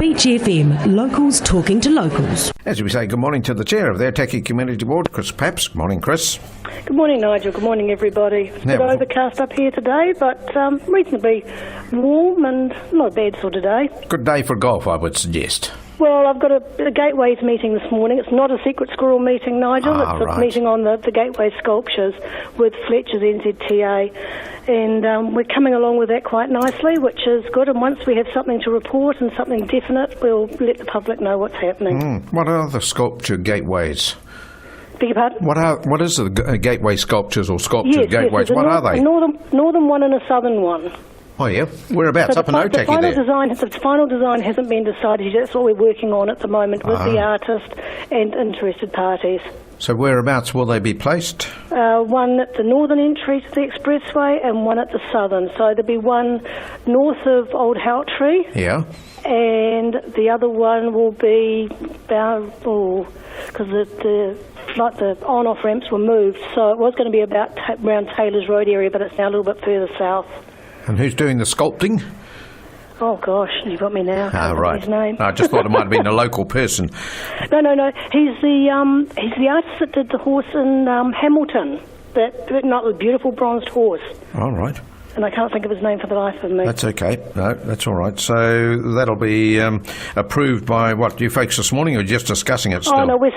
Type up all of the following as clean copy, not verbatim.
Beach FM, locals talking to locals. As we say, good morning to the chair of the Otaki Community Board, Chris Papps. Good morning, Chris. Good morning, Nigel. Good morning, everybody. It's a bit overcast up here today, but reasonably warm and not a bad sort of day. Good day for golf, I would suggest. Well, I've got a Gateways meeting this morning. It's not a secret squirrel meeting, Nigel. It's a meeting on the Gateway sculptures with Fletcher's NZTA. And we're coming along with that quite nicely, which is good. And once we have something to report and something definite, we'll let the public know what's happening. What are the sculpture gateways? Beg your pardon? What is the gateway sculptures or sculpture gateways? What are they? A northern one and a southern one. Oh, yeah. Whereabouts? Up in Otaki there? The final design hasn't been decided yet. That's what we're working on at the moment with the artist and interested parties. So whereabouts will they be placed? One at the northern entry to the expressway and one at the southern. So there'll be one north of Old Houghtree. Yeah. And the other one will be because the on-off ramps were moved. So it was going to be about around Taylor's Road area, but it's now a little bit further south. And who's doing the sculpting? Oh gosh, you've got me now. Right. His name. I just thought it might have been a local person. No. He's the artist that did the horse in Hamilton. Not the beautiful bronzed horse. All right. And I can't think of his name for the life of me. That's okay. No, that's all right. So that'll be approved by what, you folks this morning, or just discussing it still? Oh, no, we're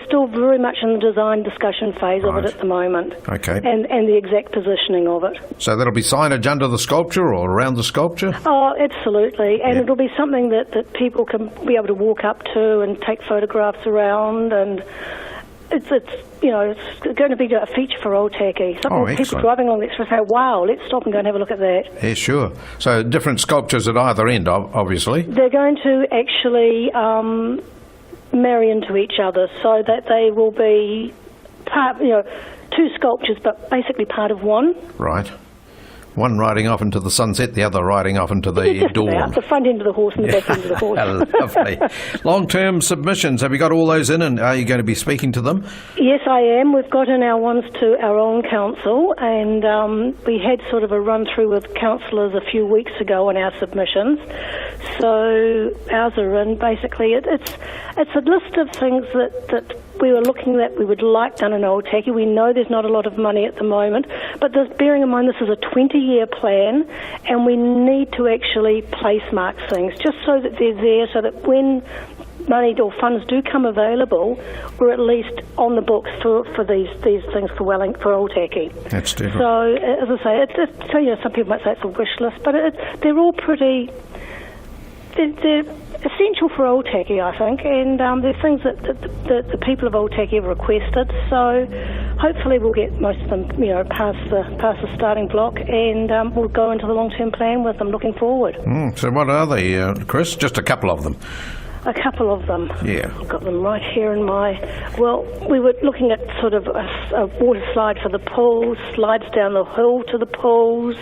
still very much in the design discussion phase of it at the moment. Okay. And the exact positioning of it. So that'll be signage under the sculpture or around the sculpture? Oh, absolutely. And it'll be something that people can be able to walk up to and take photographs around, and it's going to be a feature for Otaki. People driving along the express say, wow, let's stop and go and have a look at that. Yeah, sure. So different sculptures at either end, obviously. They're going to actually marry into each other, so that they will be two sculptures, but basically part of one. Right. One riding off into the sunset, the other riding off into the dawn. About the front end of the horse and the back end of the horse. Lovely. Long-term submissions, have you got all those in, and are you going to be speaking to them? Yes, I am. We've got in our ones to our own council, and we had sort of a run-through with councillors a few weeks ago on our submissions. So ours are in. Basically, it's a list of things that we were looking at we would like done in Otaki. We know there's not a lot of money at the moment, but bearing in mind this is a 20-year plan, and we need to actually place mark things just so that they're there, so that when money or funds do come available, we're at least on the books for these things for Otaki. That's different. So, as I say, some people might say it's a wish list, but they're all pretty. They're essential for Otaki, I think, and they're things that the people of Otaki have requested. So hopefully we'll get most of them, past the starting block, and we'll go into the long-term plan with them. Looking forward. So what are they, Chris? Just a couple of them. A couple of them. Yeah. I've got them right here in my... Well, we were looking at sort of a water slide for the pools, slides down the hill to the pools.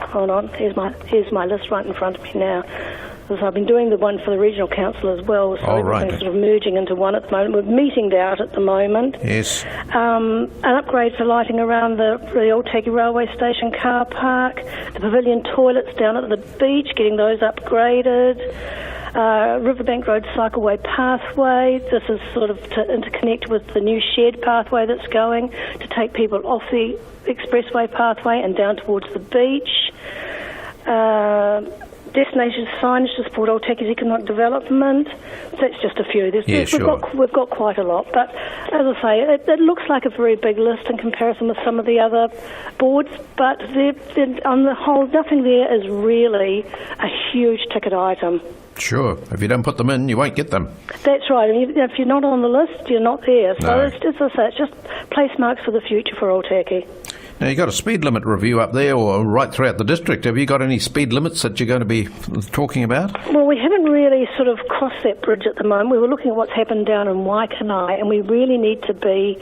Hold on. Here's my list right in front of me now. Because I've been doing the one for the regional council as well, so everything's sort of merging into one at the moment. We're meeting out at the moment. Yes. An upgrade for lighting around the Otaki railway station car park, the pavilion toilets down at the beach, getting those upgraded. Riverbank Road cycleway pathway. This is sort of to interconnect with the new shared pathway that's going to take people off the expressway pathway and down towards the beach. Destination signage to support Otaki's economic development. That's just a few. We've got quite a lot. But as I say, it looks like a very big list in comparison with some of the other boards. But they're, on the whole, nothing there is really a huge ticket item. Sure. If you don't put them in, you won't get them. That's right. And if you're not on the list, you're not there. So as I say, it's just place marks for the future for Otaki. Now, you've got a speed limit review up there, or right throughout the district. Have you got any speed limits that you're going to be talking about? Well, we haven't really sort of crossed that bridge at the moment. We were looking at what's happened down in Waikanai, and we really need to be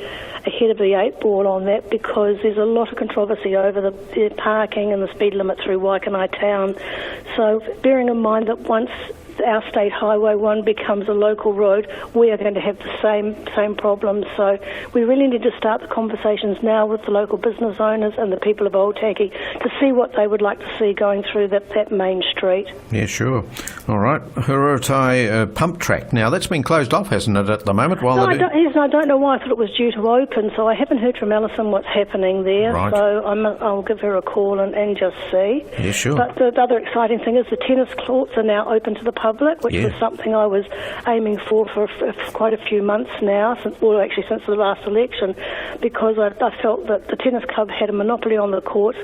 ahead of the 8 ball on that, because there's a lot of controversy over the parking and the speed limit through Waikanai town. So bearing in mind that once our state highway one becomes a local road, we are going to have the same problems. So we really need to start the conversations now with the local business owners and the people of Otaki to see what they would like to see going through that main street. Yeah, sure. All right. Hurotai pump track. Now, that's been closed off, hasn't it, at the moment? I don't know why. I thought it was due to open, so I haven't heard from Alison what's happening there. Right. So I'll give her a call and just see. Yeah, sure. But the other exciting thing is the tennis courts are now open to the public, which was something I was aiming for quite a few months now, since the last election, because I felt that the tennis club had a monopoly on the courts.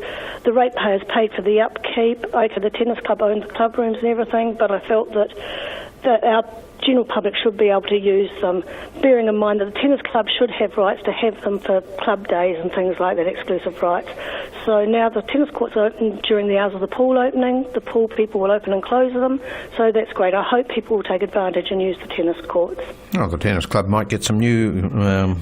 The ratepayers paid for the upkeep. Okay, the tennis club owned the club rooms and everything, but I felt that our general public should be able to use them, bearing in mind that the tennis club should have rights to have them for club days and things like that, exclusive rights. So now the tennis courts are open during the hours of the pool opening. The pool people will open and close them, so that's great. I hope people will take advantage and use the tennis courts. Oh, the tennis club might get some new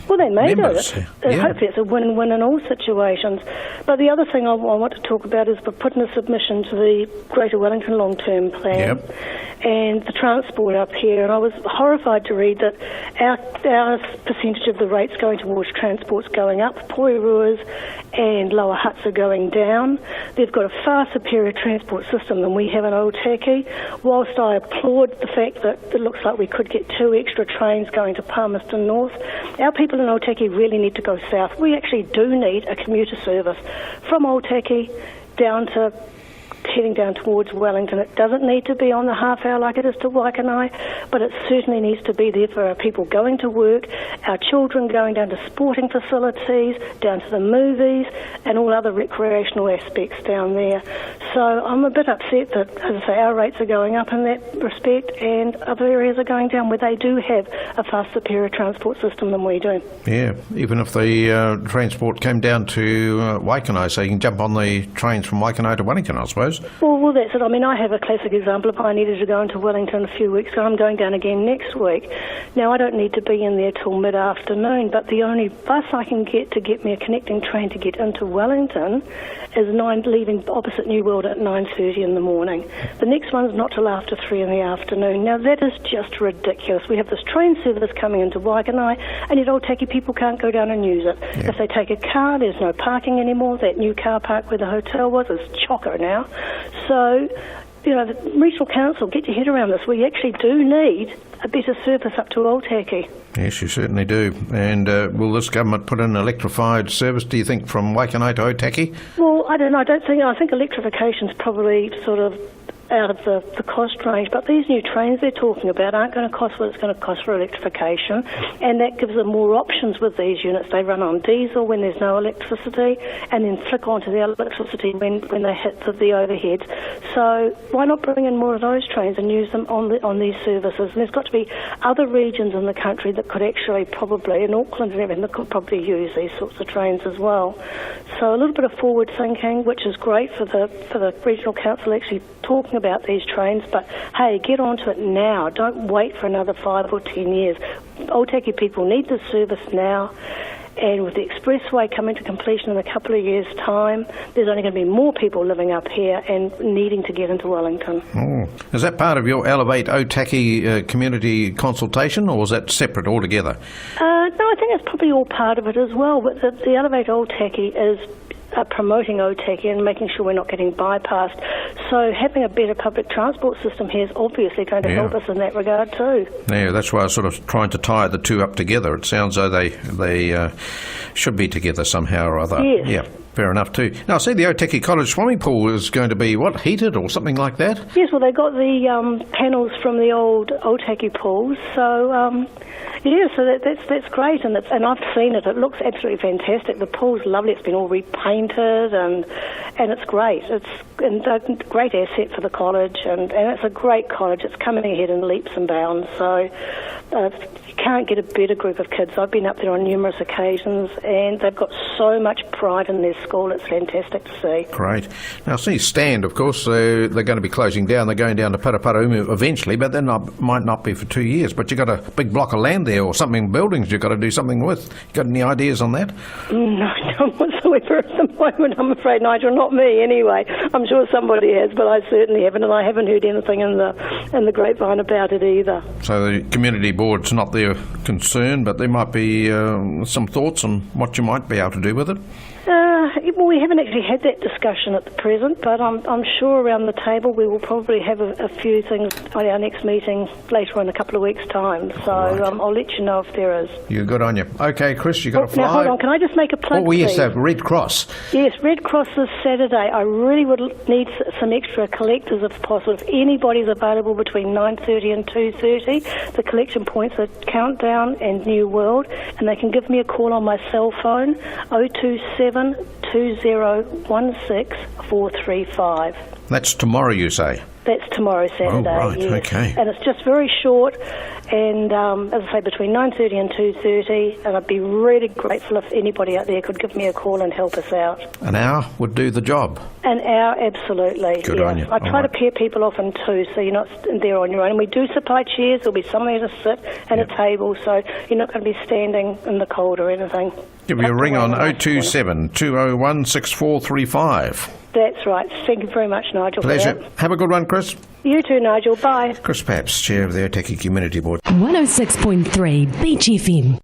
well, they may members. do it. Hopefully it's a win-win in all situations. But the other thing I want to talk about is we're putting a submission to the Greater Wellington long-term plan and the transport up here. And I was horrified to read that our percentage of the rates going towards transport's going up. Poirua's and Lower Huts are going down. They've got a far superior transport system than we have in Otaki. Whilst I applaud the fact that it looks like we could get 2 extra trains going to Palmerston North, our people in Otaki really need to go south. We actually do need a commuter service from Otaki heading down towards Wellington. It doesn't need to be on the half hour like it is to Waikanai, but it certainly needs to be there for our people going to work, our children going down to sporting facilities, down to the movies, and all other recreational aspects down there. So I'm a bit upset that, as I say, our rates are going up in that respect, and other areas are going down where they do have a far superior transport system than we do. Yeah, even if the transport came down to Waikanai, so you can jump on the trains from Waikanai to Wellington, I suppose. Well, that's it. I mean, I have a classic example. If I needed to go into Wellington a few weeks ago, I'm going down again next week. Now, I don't need to be in there till mid-afternoon, but the only bus I can get me a connecting train to get into Wellington is leaving opposite New World at 9:30 in the morning. The next one's not till after 3 in the afternoon. Now, that is just ridiculous. We have this train service coming into Waikanai, and yet Otaki people can't go down and use it. Yeah. If they take a car, there's no parking anymore. That new car park where the hotel was is chocker now. So, the regional council, get your head around this. We actually do need a better service up to Otaki. Yes, you certainly do. And will this government put in an electrified service, do you think, from Waikanai to Otaki? Well, I don't know. I think electrification's probably sort of out of the cost range, but these new trains they're talking about aren't going to cost what it's going to cost for electrification, and that gives them more options with these units. They run on diesel when there's no electricity, and then flick onto the electricity when they hit the overheads. So why not bring in more of those trains and use them on these services? And there's got to be other regions in the country that could actually probably, in Auckland and everything, that could probably use these sorts of trains as well. So a little bit of forward thinking, which is great for the regional council actually talking about these trains, but hey, get onto it now. Don't wait for another 5 or 10 years. Otaki people need this service now, and with the expressway coming to completion in a couple of years' time, there's only going to be more people living up here and needing to get into Wellington. Oh. Is that part of your Elevate Otaki community consultation, or was that separate altogether? No, I think it's probably all part of it as well, but the Elevate Otaki is promoting Otaki and making sure we're not getting bypassed. So having a better public transport system here is obviously going to help us in that regard too. Yeah, that's why I was sort of trying to tie the two up together. It sounds as though they should be together somehow or other. Yes. Yeah. Fair enough too. Now I see the Otaki College swimming pool is going to be, heated or something like that? Yes, well they got the panels from the old Otaki pools, so so that's great, and I've seen it. It looks absolutely fantastic. The pool's lovely. It's been all repainted, and it's great. It's a great asset for the college, and it's a great college. It's coming ahead in leaps and bounds. So you can't get a better group of kids. I've been up there on numerous occasions, and they've got so much pride in their school. It's fantastic to see. Great. Now, see, Stand, of course, they're going to be closing down. They're going down to Paraparaumu eventually, but then might not be for 2 years. But you've got a big block of land there or something, buildings you've got to do something with. You got any ideas on that? No, I don't whatsoever. however, at the moment, I'm afraid, Nigel, not me anyway. I'm sure somebody has, but I certainly haven't, and I haven't heard anything in the grapevine about it either. So the community board's not their concern, but there might be some thoughts on what you might be able to do with it? Well, we haven't actually had that discussion at the present, but I'm sure around the table we will probably have a few things at our next meeting later in a couple of weeks' time. So I'll let you know if there is. You're good on you. Okay, Chris, you got to fly. Now, hold on. Can I just make a plug, yes, please? Red Cross. Yes, Red Cross this Saturday. I really would need some extra collectors if possible. If anybody's available between 9:30 and 2:30, the collection points are Countdown and New World, and they can give me a call on my cell phone, 027 2016 435. That's tomorrow, you say? That's tomorrow, Saturday. Oh, right, yes. okay. And it's just very short, and as I say, between 9:30 and 2:30, and I'd be really grateful if anybody out there could give me a call and help us out. An hour would do the job. An hour, absolutely. Good on you. I try to pair people off in two, so you're not there on your own. And we do supply chairs. There'll be somewhere to sit and a table, so you're not going to be standing in the cold or anything. Give me a ring on 027 201 6435. That's right. Thank you very much, Nigel. Pleasure. For that. Have a good one, Chris. You too, Nigel. Bye. Chris Papps, Chair of the Otaki Community Board. 106.3 Beach FM.